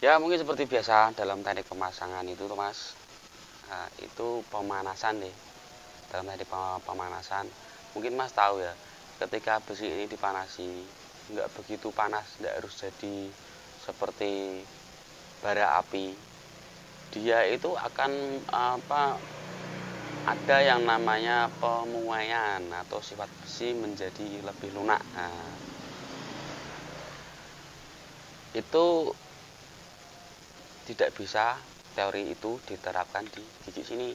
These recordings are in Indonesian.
Ya mungkin seperti biasa dalam teknik pemasangan itu tuh mas, itu pemanasan deh. Dalam teknik pemanasan mungkin mas tahu ya, ketika besi ini dipanasi nggak begitu panas, nggak harus jadi seperti bara api. Dia itu akan ada yang namanya pemuaian atau sifat besi menjadi lebih lunak. Nah, itu tidak bisa teori itu diterapkan di gigi sini.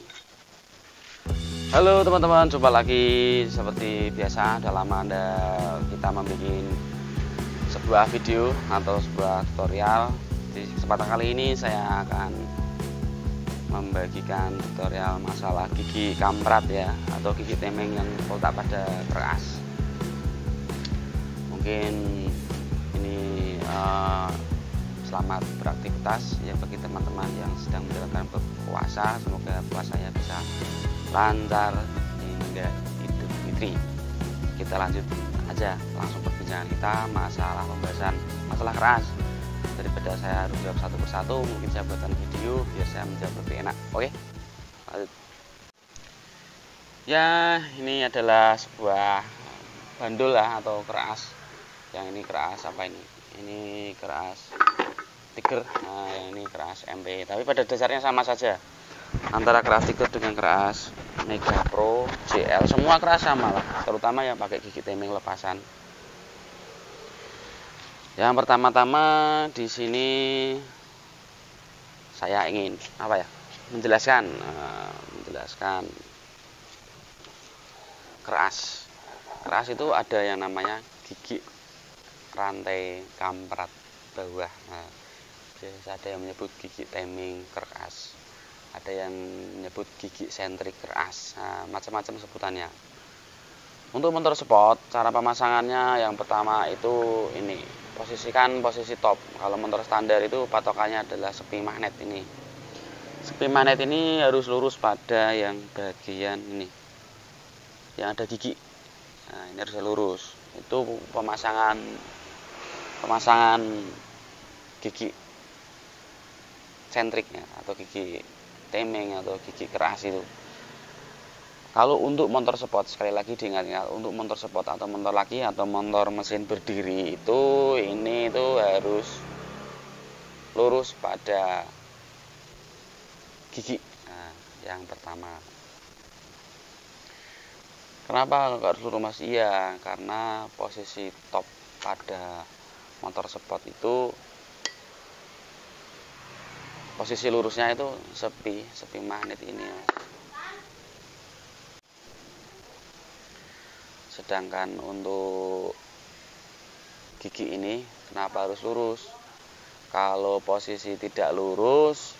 Halo teman-teman, jumpa lagi seperti biasa dalam kita membuat sebuah video atau sebuah tutorial. Di kesempatan kali ini saya akan membagikan tutorial masalah gigi kamprat ya, atau gigi temeng yang terletak pada keras. Mungkin ini selamat beraktivitas ya bagi teman-teman yang sedang menjalankan berpuasa. Semoga puasanya bisa lancar hingga Idul Fitri. Kita lanjut aja langsung perbincangan kita masalah pembahasan masalah keras. Daripada saya harus jawab satu persatu, mungkin saya buatkan video biar saya menjawab lebih enak. Oke, lanjut. Ya, ini adalah sebuah bandul lah atau keras. Yang ini keras apa ini? Ini keras Tiger. Nah, yang ini keras MP. Tapi pada dasarnya sama saja. Antara keras Tiger dengan keras Mega Pro, JL, semua keras sama lah. Terutama yang pakai gigi temeng lepasan. Yang pertama-tama di sini saya ingin menjelaskan keras. Keras itu ada yang namanya gigi rantai kamprat bawah. Nah, biasa ada yang menyebut gigi temeng keras, ada yang menyebut gigi sentrik keras. Nah, macam-macam sebutannya. Untuk motor sport, cara pemasangannya yang pertama itu ini, posisikan posisi top. Kalau motor standar itu patokannya adalah sepi magnet ini. Sepi magnet ini harus lurus pada yang bagian ini, yang ada gigi. Nah, ini harus lurus. Itu pemasangan gigi sentriknya atau gigi temeng atau gigi keras itu. Kalau untuk motor sport, sekali lagi diingat-ingat, untuk motor sport atau motor laki atau motor mesin berdiri itu ini itu harus lurus pada gigi. Nah, yang pertama. Kenapa harus lurus mas? Iya, karena posisi top pada motor sport itu posisi lurusnya itu sepi magnet ini mas. Sedangkan untuk gigi ini kenapa harus lurus? Kalau posisi tidak lurus,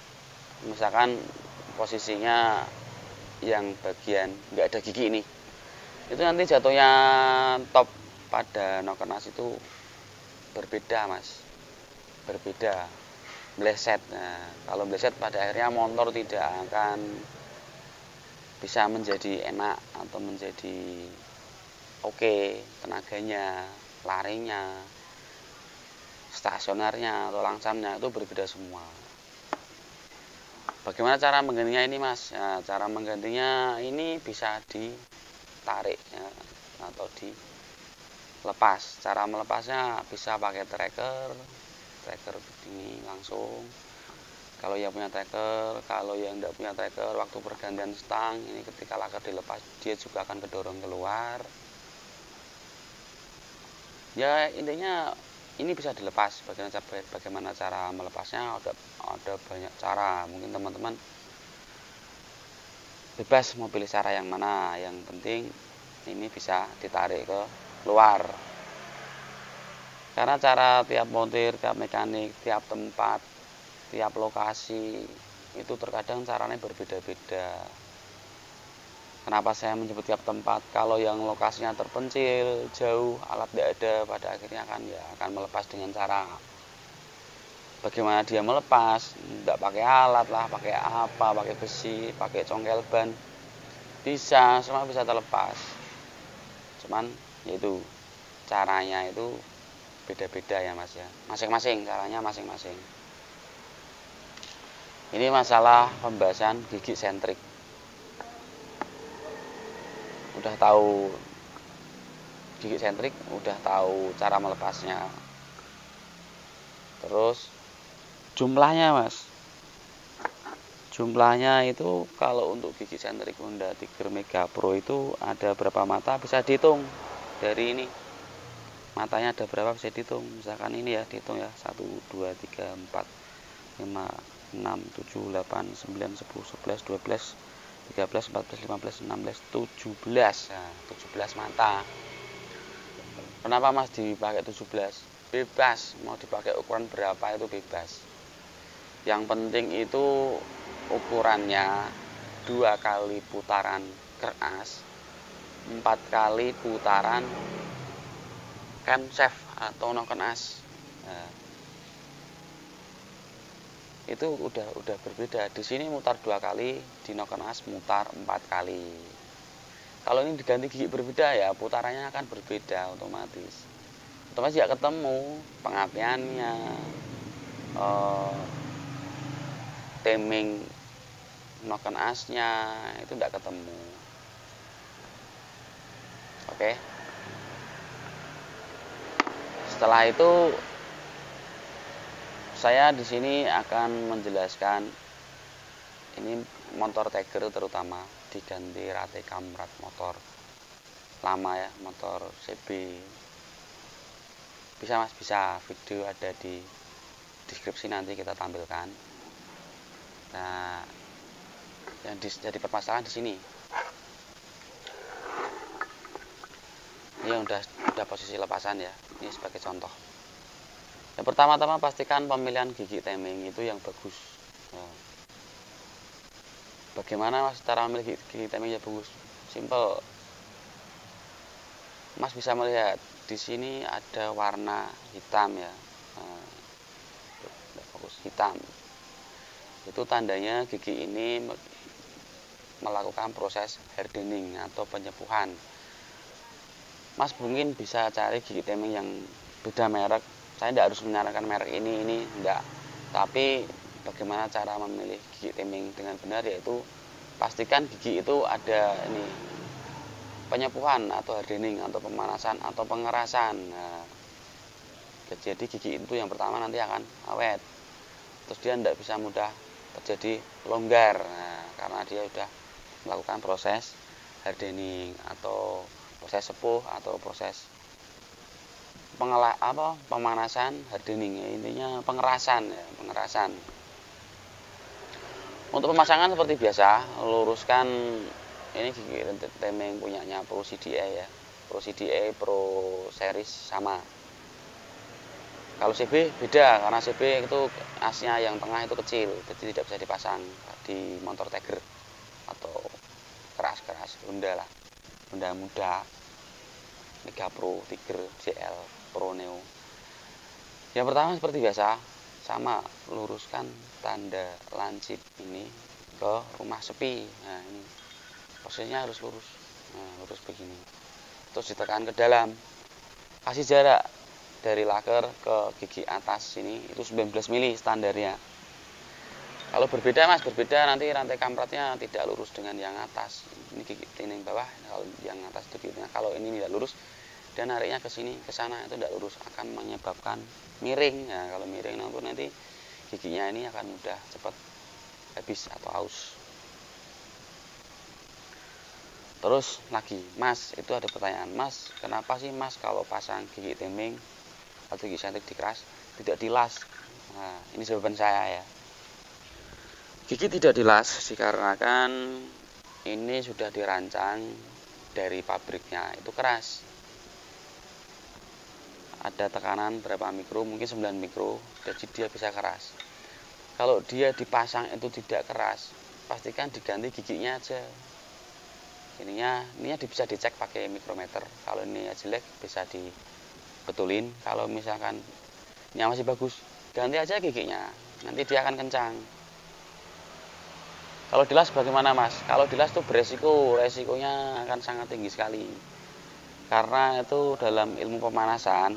misalkan posisinya yang bagian nggak ada gigi ini, itu nanti jatuhnya top pada nokenas itu berbeda mas, berbeda, meleset. Nah, kalau meleset pada akhirnya motor tidak akan bisa menjadi enak atau menjadi oke, tenaganya, larinya, stasionernya atau langsamnya itu berbeda semua. Bagaimana cara menggantinya ini mas? Ya, cara menggantinya ini bisa ditarik ya, atau dilepas. Cara melepasnya bisa pakai tracker ini langsung. Kalau yang punya tracker, kalau yang tidak punya tracker, waktu pergantian stang ini ketika laker dilepas dia juga akan kedorong keluar. Ya intinya ini bisa dilepas. Bagaimana cara melepasnya? Ada banyak cara. Mungkin teman-teman bebas mau pilih cara yang mana. Yang penting ini bisa ditarik ke luar. Karena cara tiap montir, tiap mekanik, tiap tempat, tiap lokasi itu terkadang caranya berbeda-beda. Kenapa saya menyebut tiap tempat? Kalau yang lokasinya terpencil, jauh, alat tidak ada, pada akhirnya akan melepas dengan cara bagaimana dia melepas, tidak pakai alat lah, pakai apa, pakai besi, pakai congkel ban, bisa, semua bisa terlepas. Cuman yaitu caranya itu beda-beda ya mas ya, masing-masing caranya masing-masing. Ini masalah pembahasan gigi sentrik. Udah tahu gigi sentrik, udah tahu cara melepasnya. Terus jumlahnya mas, jumlahnya itu kalau untuk gigi sentrik Honda Tiger Mega Pro itu ada berapa mata bisa dihitung dari ini. Matanya ada berapa bisa dihitung, misalkan ini ya, dihitung ya, 1, 2, 3, 4, 5, 6, 7, 8, 9, 10, 11, 12, 13, 14, 15, 16, 17. Nah, 17 mata. Kenapa mas dipakai 17? Bebas, mau dipakai ukuran berapa itu bebas. Yang penting itu ukurannya 2 kali putaran keras, 4 kali putaran camshaft atau noken as. Nah, itu udah berbeda. Di sini mutar 2 kali, di noken as mutar 4 kali. Kalau ini diganti gigi berbeda ya putarannya akan berbeda otomatis ya ketemu pengapiannya, timing noken asnya itu tidak ketemu. Oke. Setelah itu saya di sini akan menjelaskan ini motor Tiger terutama diganti rantai kamrat motor lama ya, motor CB. Bisa mas, bisa, video ada di deskripsi nanti kita tampilkan. Nah, yang jadi permasalahan di sini. Ini yang udah posisi lepasan ya. Ini sebagai contoh. Yang pertama-tama pastikan pemilihan gigi timing itu yang bagus. Nah, bagaimana mas cara memilih gigi timing yang bagus? Simple. Mas bisa melihat di sini ada warna hitam ya. Nah, fokus hitam. Itu tandanya gigi ini melakukan proses hardening atau penyepuhan. Mas mungkin bisa cari gigi timing yang beda merek. Saya tidak harus menyarankan merek ini enggak. Tapi bagaimana cara memilih gigi timing dengan benar, yaitu pastikan gigi itu ada ini penyepuhan atau hardening atau pemanasan atau pengerasan. Nah, jadi gigi itu yang pertama nanti akan awet. Terus dia tidak bisa mudah terjadi longgar. Nah, karena dia sudah melakukan proses hardening atau proses sepuh atau proses pemanasan, hardening ya, intinya pengerasan ya, pengerasan. Untuk pemasangan seperti biasa, luruskan ini gigi timing punyanya Pro CDA ya, Pro CDA Pro Series sama. Kalau CB beda, karena CB itu asnya yang tengah itu kecil, jadi tidak bisa dipasang di motor Tiger atau keras-keras Honda lah, Honda muda, Mega Pro, Tiger, JL, Pro Neo. Yang pertama seperti biasa, sama luruskan tanda lancip ini ke rumah sepi. Nah ini posisinya harus lurus, nah, lurus begini. Terus ditekan ke dalam, kasih jarak dari laker ke gigi atas sini itu 19 mili standarnya. Kalau berbeda mas, berbeda nanti rantai kampratnya tidak lurus dengan yang atas. Ini gigi timing bawah, kalau yang atas itu gigi tengah. Kalau ini tidak lurus dan nariknya ke sini ke sana itu tidak lurus, akan menyebabkan miring. Nah, kalau miring nanti giginya ini akan mudah cepat habis atau aus. Terus lagi, mas, itu ada pertanyaan, mas, kenapa sih mas kalau pasang gigi timing atau gigi sentrik di keras tidak dilas? Nah, ini jawaban saya ya. Gigi tidak dilas dikarenakan ini sudah dirancang dari pabriknya itu keras. Ada tekanan berapa mikro, mungkin 9 mikro, jadi dia bisa keras. Kalau dia dipasang itu tidak keras, pastikan diganti giginya aja. Ininya bisa dicek pakai mikrometer. Kalau ini jelek bisa dibetulin. Kalau misalkan ini masih bagus, ganti aja giginya, nanti dia akan kencang. Kalau dilas bagaimana mas? Kalau dilas itu resikonya akan sangat tinggi sekali. Karena itu dalam ilmu pemanasan,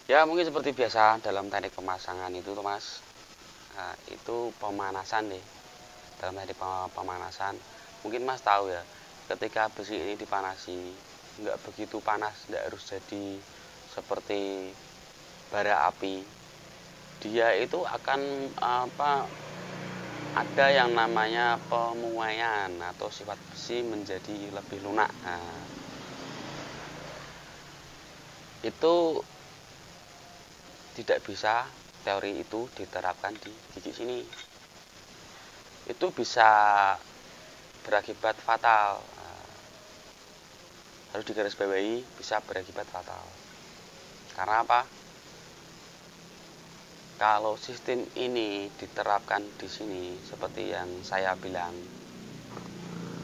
ya mungkin seperti biasa dalam teknik pemasangan itu tuh mas, Nah, itu pemanasan nih, dalam tadi pemanasan. Mungkin Mas tahu ya, ketika besi ini dipanasi nggak begitu panas, nggak harus jadi seperti bara api. Dia itu akan ada yang namanya pemuaian atau sifat besi menjadi lebih lunak. Nah, itu tidak bisa teori itu diterapkan di gigi sini. Itu bisa berakibat fatal. Nah, harus digarisbawahi, bisa berakibat fatal. Karena apa? Kalau sistem ini diterapkan di sini seperti yang saya bilang,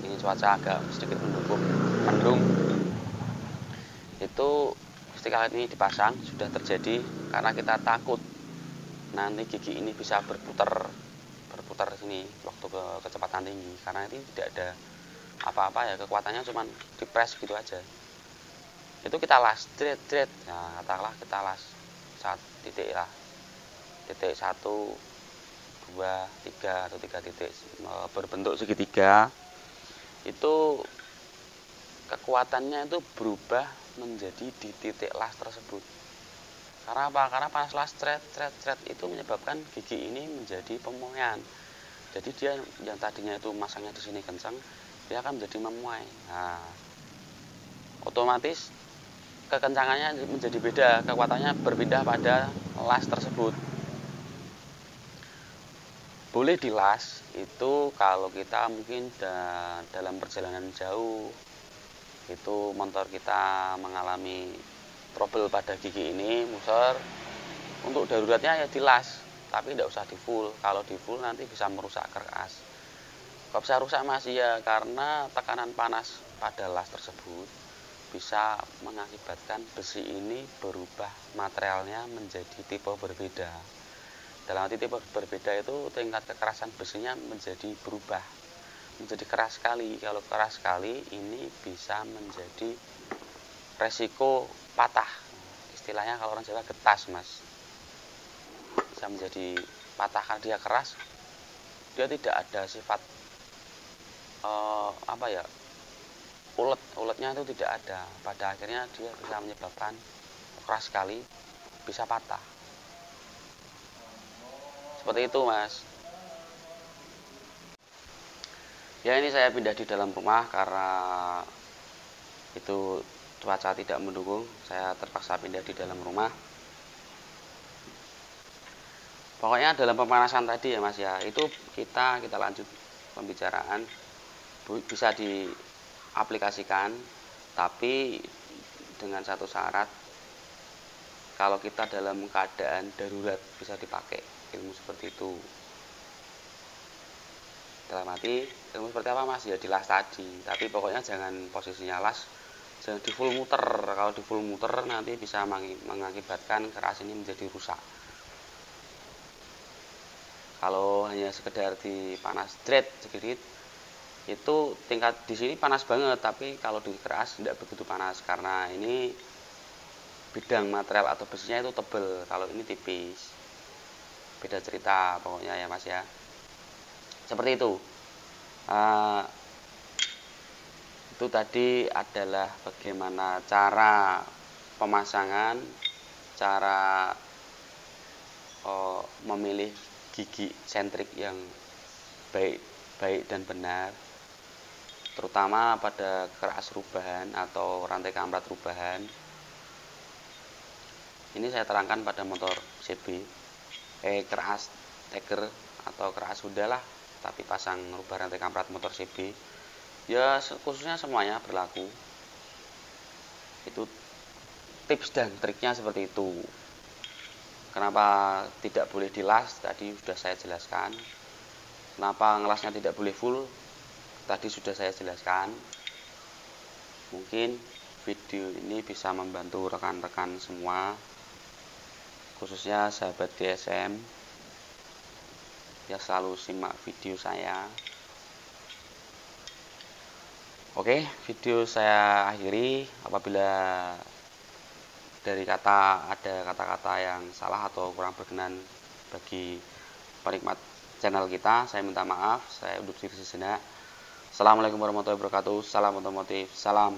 ini cuaca agak sedikit mendung, itu ketika ini dipasang sudah terjadi karena kita takut nanti gigi ini bisa berputar sini waktu kecepatan tinggi, karena ini tidak ada apa-apa ya, kekuatannya cuma dipres gitu aja. Itu kita las jret, nah katakanlah kita las saat titik lah, titik 1, 2, 3 atau 3 titik berbentuk segitiga, itu kekuatannya itu berubah menjadi di titik las tersebut. Karena apa? Karena panas las cret itu menyebabkan gigi ini menjadi pemuaian. Jadi dia yang tadinya itu masangnya di sini kencang, dia akan menjadi memuai. Nah, otomatis kekencangannya menjadi beda, kekuatannya berpindah pada las tersebut. Boleh dilas itu kalau kita mungkin dalam perjalanan jauh, itu motor kita mengalami trouble pada gigi ini, muser, untuk daruratnya ya dilas, tapi tidak usah di full. Kalau di full nanti bisa merusak kerkas. Kok bisa rusak Mas? Ya karena tekanan panas pada las tersebut bisa mengakibatkan besi ini berubah materialnya menjadi tipe berbeda. Dalam arti tipe berbeda itu tingkat kekerasan besinya menjadi berubah, menjadi keras sekali. Kalau keras sekali ini bisa menjadi resiko patah. Istilahnya kalau orang Jawa getas Mas, bisa menjadi patah karena dia keras. Dia tidak ada sifat uletnya itu tidak ada. Pada akhirnya dia bisa menyebabkan keras sekali, bisa patah. Seperti itu Mas. Ya ini saya pindah di dalam rumah karena itu cuaca tidak mendukung, saya terpaksa pindah di dalam rumah. Pokoknya dalam pemanasan tadi ya Mas ya, itu kita lanjut pembicaraan, bisa diaplikasikan, tapi dengan satu syarat, kalau kita dalam keadaan darurat bisa dipakai ilmu seperti itu. Dalam arti ilmu seperti apa Mas? Ya dilas tadi, tapi pokoknya jangan posisinya las, jangan di full muter. Kalau di full muter nanti bisa mengakibatkan keras ini menjadi rusak. Kalau hanya sekedar dipanas dret sedikit, itu tingkat di sini panas banget, tapi kalau di keras tidak begitu panas karena ini bidang material atau besinya itu tebal, kalau ini tipis. Beda cerita pokoknya ya Mas ya. Seperti itu. Itu tadi adalah bagaimana cara pemasangan, cara memilih gigi sentrik yang baik dan benar, terutama pada keras rubahan atau rantai kamprat rubahan. Ini saya terangkan pada motor CB, keras Tiger atau keras Honda lah, tapi pasang rubah rantai kamprat motor CB. Ya khususnya semuanya berlaku. Itu tips dan triknya seperti itu. Kenapa tidak boleh dilas tadi sudah saya jelaskan. Kenapa ngelasnya tidak boleh full tadi sudah saya jelaskan. Mungkin video ini bisa membantu rekan-rekan semua, khususnya sahabat DSM yang selalu simak video saya. Oke, video saya akhiri. Apabila dari ada kata-kata yang salah atau kurang berkenan bagi penikmat channel kita. Saya minta maaf, saya undur diri sejenak. Assalamualaikum warahmatullahi wabarakatuh. Salam otomotif, salam.